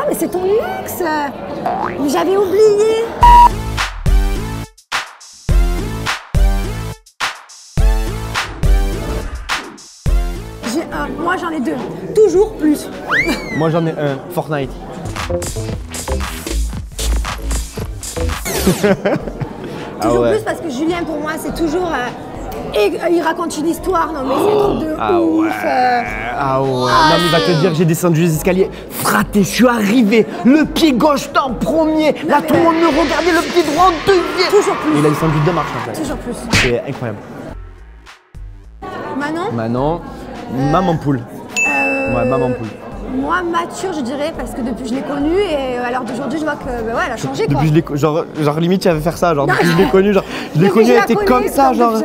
mais c'est ton ex. J'avais oublié. Moi j'en ai 2, toujours plus. Moi j'en ai un, Fortnite. Toujours plus parce que Julien pour moi c'est toujours... et il raconte une histoire, non mais c'est un truc de ouf. Non mais il va te dire j'ai descendu les escaliers, fraté, je suis arrivé, le pied gauche en premier, là tout le monde me regardait, le pied droit en deuxième. Toujours plus. Il a descendu 2 marches en fait. Toujours plus. C'est incroyable. Manon Manon, maman poule. Ouais, maman poule. Moi, mature, je dirais, parce que depuis que je l'ai connue et à l'heure d'aujourd'hui, je vois que ouais, elle a changé quoi. Depuis genre limite, tu avais faire ça, genre depuis que je l'ai connue, genre je l'ai connue, elle était comme ça, genre. Non,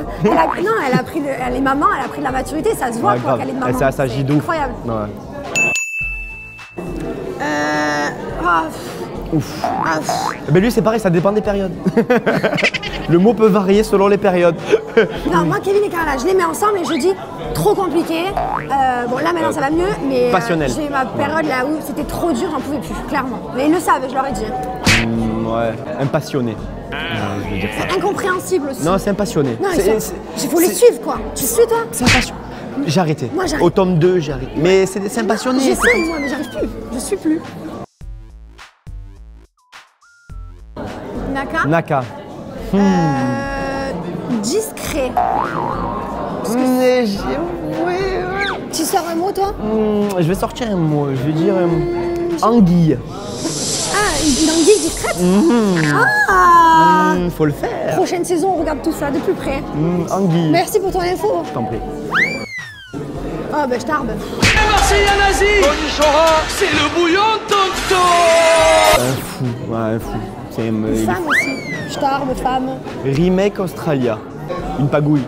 elle a pris, elle est maman, elle a pris de la maturité, ça se voit quoi qu'elle est de maman. Ça agit d'ouf. Incroyable. Ouais. Ouf. Ben lui, c'est pareil, ça dépend des périodes. Le mot peut varier selon les périodes. Non, moi, Kevin et Carla, je les mets ensemble et je dis trop compliqué. Bon, là maintenant ça va mieux, mais j'ai ma période là où c'était trop dur, j'en pouvais plus, clairement. Mais ils le savent, je leur ai dit. Ouais, impassionné. Je veux dire ça. C'est incompréhensible aussi. Non, c'est impassionné. Il faut les suivre quoi. Tu suis toi? C'est impassionné. J'ai arrêté. Moi, j'arrête. Au tome 2, j'ai arrêté. Mais c'est impassionné. J'essaie moi, mais j'arrive plus. Je suis plus. Naka. Discret. Tu sors un mot toi? Je vais sortir un mot, je vais dire anguille. Ah, une anguille discrète? Faut le faire. Prochaine saison, on regarde tout ça de plus près. Anguille. Merci pour ton info. Je t'en prie. Oh bah je tarbe. C'est le bouillon tonto. Un fou, ouais, un fou. C'est Une femme aussi. Je tarbe, femme. Remake Australia. Une pagouille.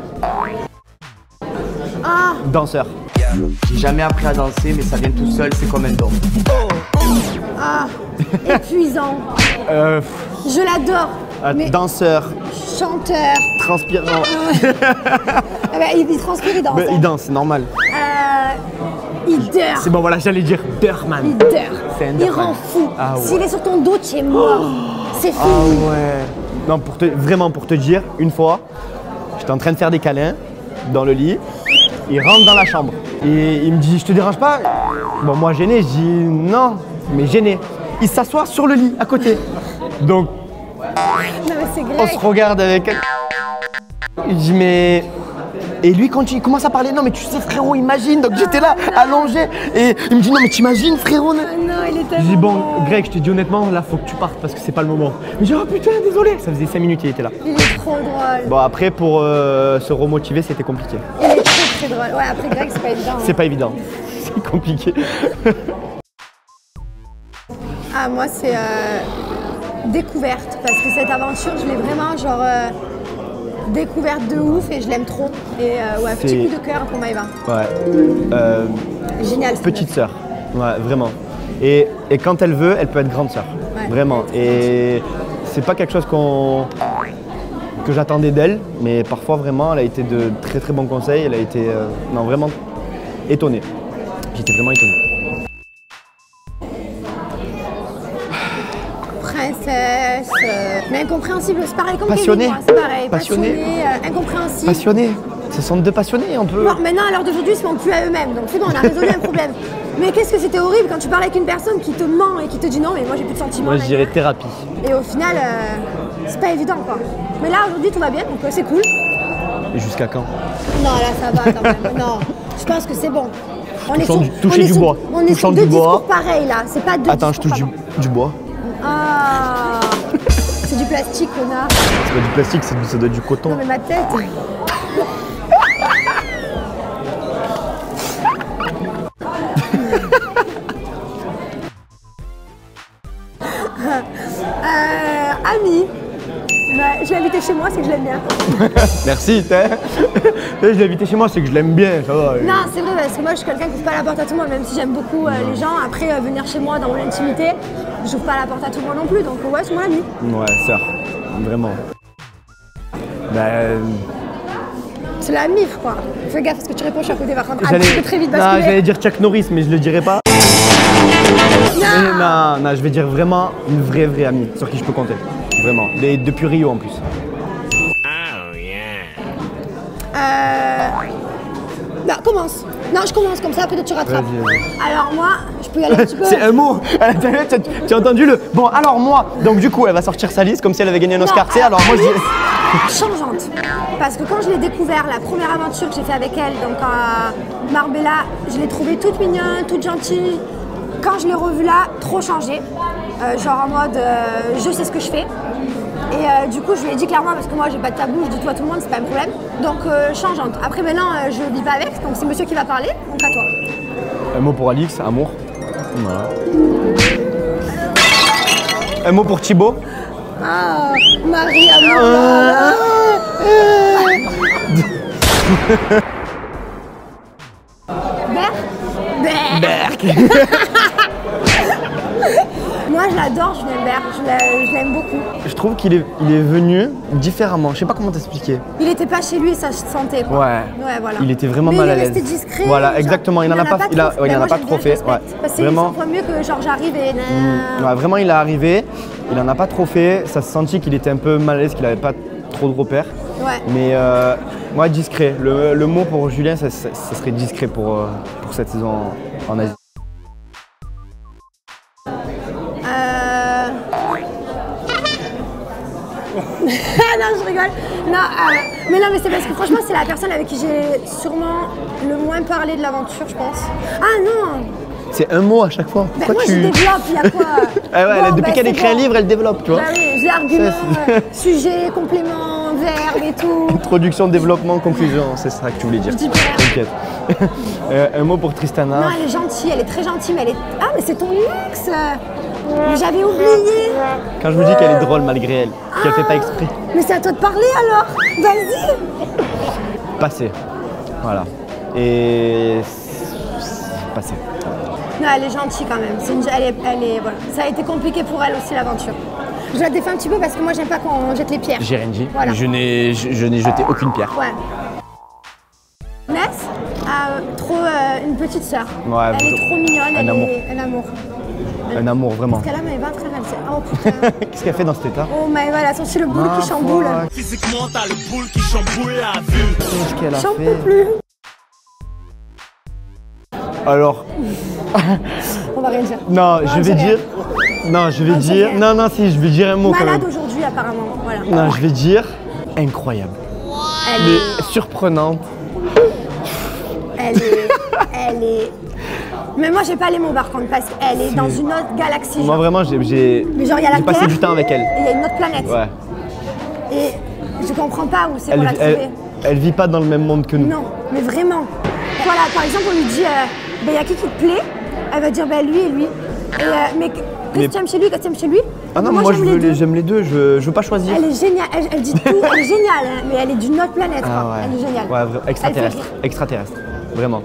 Danseur. J'ai jamais appris à danser, mais ça vient tout seul, c'est comme un don. Épuisant. Je l'adore. Mais danseur. chanteur. Transpirant. Il transpire, il danse. Il danse, c'est normal. Il dort. C'est bon, voilà, j'allais dire Durman. Il dort. Il rend fou. S'il est sur ton dos, tu es mort. C'est fini. Ah ouais. Non, vraiment pour te dire, une fois, j'étais en train de faire des câlins dans le lit. Il rentre dans la chambre et il me dit, je te dérange pas? Bon, moi gêné, je dis non, mais gêné. Il s'assoit sur le lit à côté. Donc, Non, mais c'est Greg. on se regarde avec elle. Il dit mais... Et lui quand il commence à parler, non mais tu sais frérot, imagine. Donc j'étais là, allongé, et il me dit non mais t'imagines frérot. Non, il était. Je dis bon Greg, je te dis honnêtement, là faut que tu partes parce que c'est pas le moment. Il dit oh putain désolé. Ça faisait 5 minutes il était là. Il est trop drôle. Bon après pour se remotiver c'était compliqué. Il est très drôle. Ouais, après Greg c'est pas évident. C'est pas évident. C'est compliqué. Moi c'est découverte parce que cette aventure je l'ai vraiment genre découverte de ouf et je l'aime trop. Et ouais, petit coup de cœur pour Maëva. Ouais. Génial. Petite sœur. Ouais, vraiment. Et quand elle veut, elle peut être grande sœur. Ouais. Vraiment. Et c'est pas quelque chose que j'attendais d'elle, mais parfois vraiment, elle a été de très très bons conseils. Elle a été non, vraiment étonnée. J'étais vraiment étonné. Princesse, mais incompréhensible, c'est pareil comme Passionné. Kevin, moi, c'est pareil. Passionné. Incompréhensible. Passionné. Ce sont 2 passionnés, on peut. Bon, maintenant, à l'heure d'aujourd'hui, ils se mentent plus à eux-mêmes, donc c'est bon, on a résolu un problème. Mais qu'est-ce que c'était horrible quand tu parles avec une personne qui te ment et qui te dit non, mais moi j'ai plus de sentiments. Moi, je dirais thérapie. Et au final, c'est pas évident quoi. Mais là, aujourd'hui, tout va bien, donc c'est cool. Et jusqu'à quand? Non, là, ça va quand même. Non, je pense que c'est bon. Toucher du bois. On est sur 2 discours pareils là, c'est pas 2 Attends, je touche du bois. Ah, c'est du plastique, connard. C'est pas du plastique, ça doit être du coton. Non, mais ma tête. Ami. Je l'ai invité chez moi, c'est que je l'aime bien. Merci, je l'ai invité chez moi, c'est que je l'aime bien, ça va. Non, c'est vrai, parce que moi je suis quelqu'un qui ouvre pas la porte à tout le monde, même si j'aime beaucoup les gens. Après, venir chez moi dans mon intimité, j'ouvre pas la porte à tout le monde non plus, donc ouais, c'est mon ami. Ouais, sœur, vraiment. Ben... C'est la mif, quoi. Fais gaffe parce que tu réponds, je suis à côté, par contre. Très vite basculer. J'allais dire Chuck Norris, mais je le dirais pas. Non, je vais dire vraiment une vraie amie sur qui je peux compter. Vraiment. Depuis Rio en plus. Non, commence. Non, je commence comme ça, peut-être tu rattrapes. Alors moi, je peux y aller un petit peu. C'est un mot. Tu as entendu le. Bon, alors moi. Donc du coup, elle va sortir sa liste comme si elle avait gagné un Oscar. Alors moi, je. Changeante. Parce que quand je l'ai découvert, la première aventure que j'ai fait avec elle, donc à Marbella, je l'ai trouvée toute mignonne, toute gentille. Quand je l'ai revue là, trop changée. Genre en mode, je sais ce que je fais. Et du coup, je lui ai dit clairement, parce que moi, j'ai pas de tabou, je dis tout à tout le monde, c'est pas un problème. Donc, changeante. Après, maintenant, je vis pas avec, donc c'est monsieur qui va parler, donc à toi. Un mot pour Alix, amour. Voilà. Un mot pour Thibaut. Ah, Marie, amour. Berk. Moi, je l'adore, Julien Berk, je l'aime beaucoup. Je trouve qu'il est venu différemment, je sais pas comment t'expliquer. Il était pas chez lui et ça se sentait quoi. Ouais, voilà. Il était vraiment mal à l'aise. Il est resté discret. Voilà, genre, exactement, il en a pas trop fait. Ouais. Parce que vraiment. c'est mieux que genre j'arrive et... Ouais, vraiment, il est arrivé, il en a pas trop fait, ça se sentit qu'il était un peu mal à l'aise, qu'il avait pas trop de repères. Ouais. Mais moi, discret. Le mot pour Julien, ça serait discret pour cette saison en Asie. Non, je rigole. Non, mais non, mais c'est parce que franchement, c'est la personne avec qui j'ai sûrement le moins parlé de l'aventure, je pense. Ah non. C'est un mot à chaque fois. Pourquoi moi, je développe, il y a quoi depuis qu'elle écrit un livre, elle développe, tu vois. Bah oui, j'ai argument, sujet, complément, verbe et tout. Introduction, développement, conclusion, c'est ça que tu voulais dire. Je dis bien. T'inquiète. Un mot pour Tristana. Non, elle est gentille, elle est très gentille, mais elle est... Ah, mais c'est ton ex. J'avais oublié. Quand je vous dis qu'elle est drôle malgré elle, qu'elle fait pas exprès. Mais c'est à toi de parler alors. Vas-y. Passé. Voilà. Et... Passé. Non, elle est gentille quand même. Voilà. Ça a été compliqué pour elle aussi l'aventure. Je la défends un petit peu parce que moi j'aime pas qu'on jette les pierres. J'ai rien dit. Voilà. Je n'ai jeté aucune pierre. Ouais. Ness a trop une petite sœur. Ouais, elle est trop mignonne, un amour. Un amour. Un amour, vraiment. Parce qu'elle a mes ventres, oh putain. Qu'est-ce qu'elle fait dans cet état? Oh my god, attention, le boule qui chamboule. Physiquement, t'as le boule qui chamboule la vue. Qu'est-ce qu'elle a J'en fait? peux plus. Alors. On va rien dire. Non, je vais dire. Non, je vais dire. Non, si, je vais dire un mot quand même. Malade aujourd'hui, apparemment. Voilà. Non, je vais dire incroyable. Elle est surprenante. Elle est. Mais moi, j'ai pas les mots par contre, parce qu'elle est dans une autre galaxie. Moi, vraiment, j'ai passé du temps avec elle. Et il y a une autre planète. Ouais. Et je comprends pas où c'est pour la trouver. Elle vit pas dans le même monde que nous. Non, mais vraiment. Voilà, par exemple, on lui dit, il y a qui te plaît? Elle va dire, lui et lui. Et, mais qu'est-ce que tu aimes chez lui, qu'est-ce que tu aimes chez lui? Ah non, moi j'aime les deux, je veux pas choisir. Elle est géniale, elle dit tout, elle est géniale, hein, mais elle est d'une autre planète. Ah quoi. ouais. Elle est géniale. Ouais, extraterrestre, vraiment.